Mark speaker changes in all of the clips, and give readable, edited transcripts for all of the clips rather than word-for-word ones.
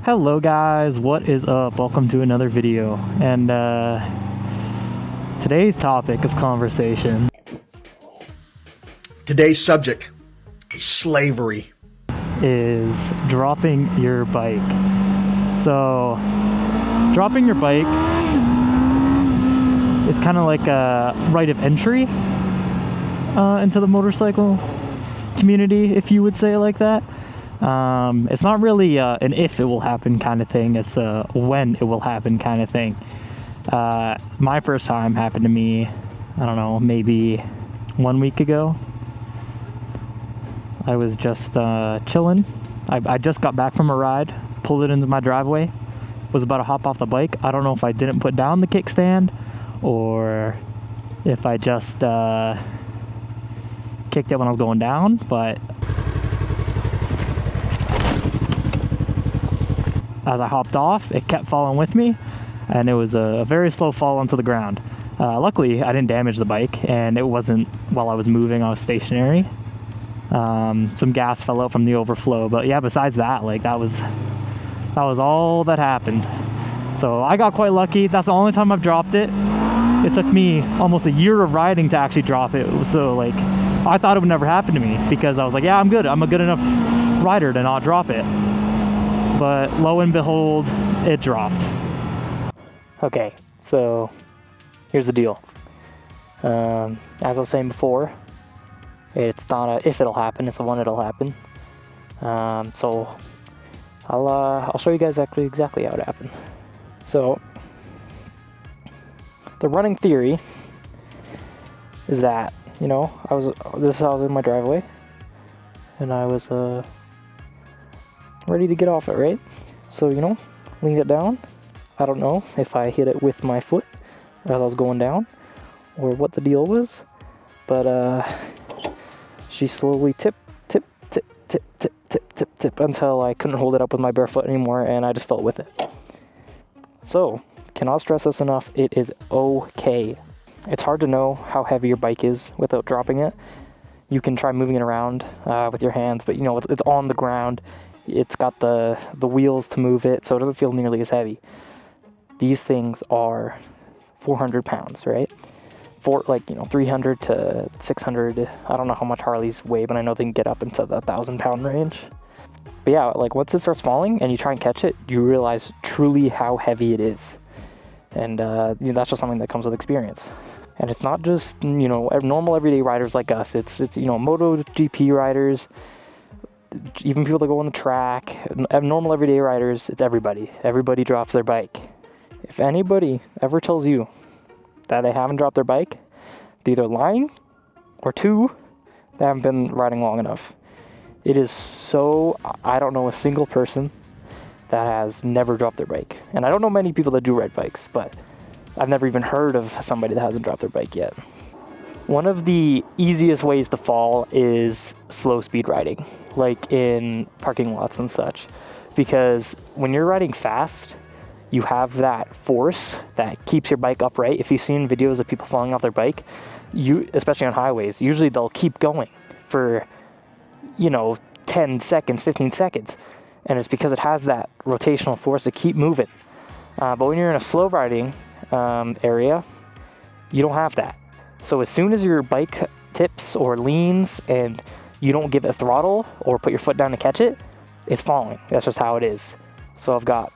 Speaker 1: Hello guys, what is up? Welcome to another video. And today's topic of conversation,
Speaker 2: today's subject, slavery,
Speaker 1: is dropping your bike. So dropping your bike is kind of like a rite of entry into the motorcycle community, if you would say it like that. It's not really an if it will happen kind of thing, it's a when it will happen kind of thing. My first time happened to me, I don't know, maybe 1 week ago. I was just chilling. I just got back from a ride, pulled it into my driveway, was about to hop off the bike. I don't know if I didn't put down the kickstand or if I just kicked it when I was going down, but as I hopped off, it kept falling with me, and it was a very slow fall onto the ground. Luckily, I didn't damage the bike, and it wasn't while I was moving. I was stationary. Some gas fell out from the overflow, but yeah, besides that, like that was all that happened. So I got quite lucky. That's the only time I've dropped it. It took me almost a year of riding to actually drop it. So like, I thought it would never happen to me because I was like, yeah, I'm good. I'm a good enough rider to not drop it. But lo and behold, it dropped. Okay, so here's the deal. As I was saying before, it's not a if it'll happen, it's a when it'll happen. So I'll show you guys exactly how it happened. So the running theory is that, you know, I was in my driveway and I was ready to get off it, right? So, you know, leaned it down. I don't know if I hit it with my foot as I was going down or what the deal was, but she slowly tip until I couldn't hold it up with my bare foot anymore, and I just fell with it. So, cannot stress this enough, it is okay. It's hard to know how heavy your bike is without dropping it. You can try moving it around with your hands, but you know, it's on the ground. It's got the wheels to move it, so it doesn't feel nearly as heavy. These things are 400 pounds, right? 300 to 600. I don't know how much Harleys weigh, but I know they can get up into the 1,000-pound range. But yeah, like once it starts falling and you try and catch it, you realize truly how heavy it is. And you know, that's just something that comes with experience. And it's not just, you know, normal everyday riders like us. It's you know, MotoGP riders, even people that go on the track, normal everyday riders. It's everybody. Everybody drops their bike. If anybody ever tells you that they haven't dropped their bike, they're either lying, or two, they haven't been riding long enough. It is so, I don't know a single person that has never dropped their bike. And I don't know many people that do ride bikes, but I've never even heard of somebody that hasn't dropped their bike yet. One of the easiest ways to fall is slow speed riding, like in parking lots and such. Because when you're riding fast, you have that force that keeps your bike upright. If you've seen videos of people falling off their bike, especially on highways, usually they'll keep going for, you know, 10 seconds, 15 seconds. And it's because it has that rotational force to keep moving. But when you're in a slow riding area, you don't have that. So as soon as your bike tips or leans and you don't give it throttle or put your foot down to catch it, it's falling. That's just how it is. So I've got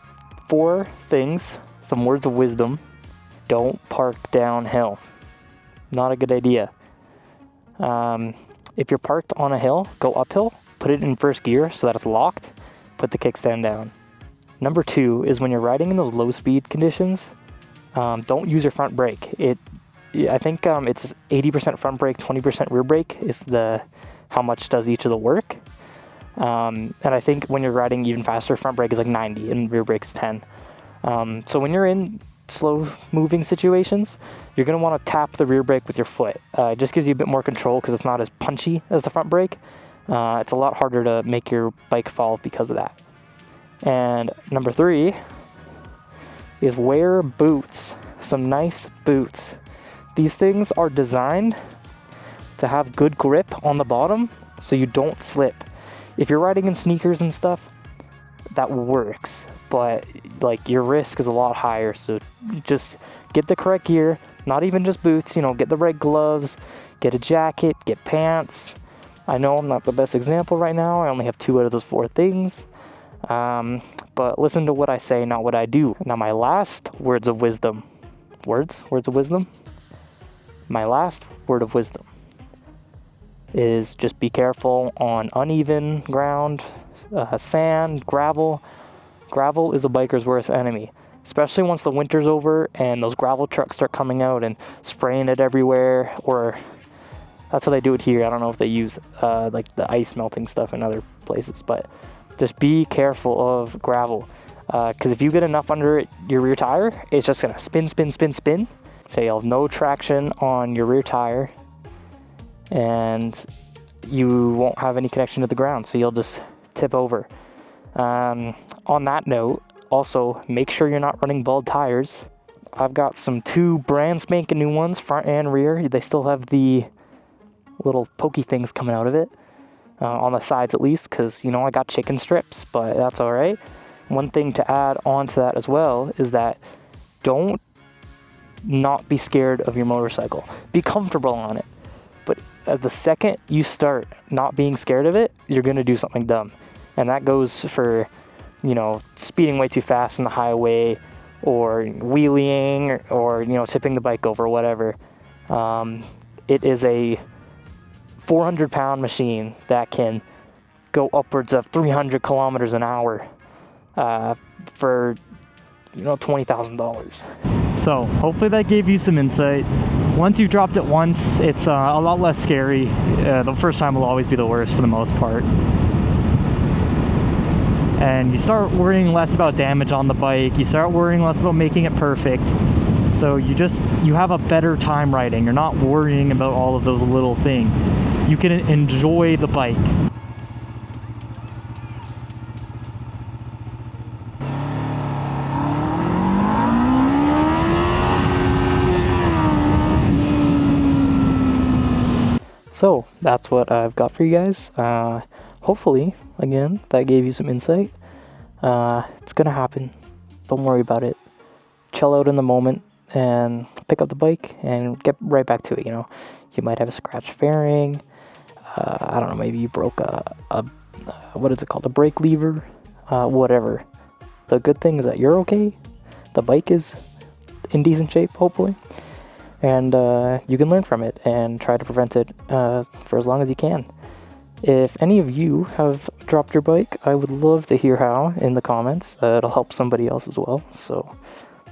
Speaker 1: 4 things, some words of wisdom. Don't park downhill. Not a good idea. If you're parked on a hill, go uphill, put it in first gear so that it's locked, put the kickstand down. Number 2 is when you're riding in those low speed conditions, don't use your front brake. I think it's 80% front brake, 20% rear brake is how much does each of the work. And I think when you're riding even faster, front brake is like 90 and rear brake is 10. So when you're in slow moving situations, you're going to want to tap the rear brake with your foot. It just gives you a bit more control because it's not as punchy as the front brake. It's a lot harder to make your bike fall because of that. And number 3 is wear boots. Some nice boots. These things are designed to have good grip on the bottom so you don't slip. If you're riding in sneakers and stuff, that works, but like your risk is a lot higher. So just get the correct gear, not even just boots, you know, get the right gloves, get a jacket, get pants. I know I'm not the best example right now. I only have 2 out of those 4 things. But listen to what I say, not what I do. Now my last words of wisdom, words of wisdom? My last word of wisdom is just be careful on uneven ground, sand, gravel. Gravel is a biker's worst enemy, especially once the winter's over and those gravel trucks start coming out and spraying it everywhere, or that's how they do it here. I don't know if they use like the ice melting stuff in other places, but just be careful of gravel, because if you get enough under your rear tire, it's just gonna spin. So you'll have no traction on your rear tire, and you won't have any connection to the ground, so you'll just tip over. On that note, also make sure you're not running bald tires. I've got some 2 brand spanking new ones, front and rear. They still have the little pokey things coming out of it, on the sides at least, because, you know, I got chicken strips, but that's all right. One thing to add on to that as well is that don't not be scared of your motorcycle. Be comfortable on it. But as the second you start not being scared of it, you're going to do something dumb. And that goes for, you know, speeding way too fast on the highway, or wheeling, or you know, tipping the bike over, whatever. It is a 400-pound machine that can go upwards of 300 kilometers an hour for, you know, $20,000. So hopefully that gave you some insight. Once you've dropped it once, it's a lot less scary. The first time will always be the worst for the most part. And you start worrying less about damage on the bike. You start worrying less about making it perfect. So you have a better time riding. You're not worrying about all of those little things. You can enjoy the bike. So that's what I've got for you guys. Hopefully, again, that gave you some insight. It's gonna happen. Don't worry about it. Chill out in the moment and pick up the bike and get right back to it. You know, you might have a scratched fairing. I don't know, maybe you broke a what is it called? A brake lever, whatever. The good thing is that you're okay. The bike is in decent shape, hopefully. And you can learn from it and try to prevent it for as long as you can. If any of you have dropped your bike, I would love to hear how in the comments. It'll help somebody else as well, so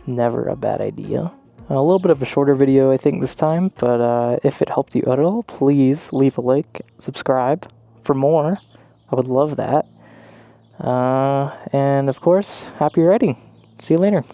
Speaker 1: never a bad idea. A little bit of a shorter video, I think, this time, but if it helped you out at all, please leave a like, subscribe for more. I would love that. And of course, happy riding. See you later.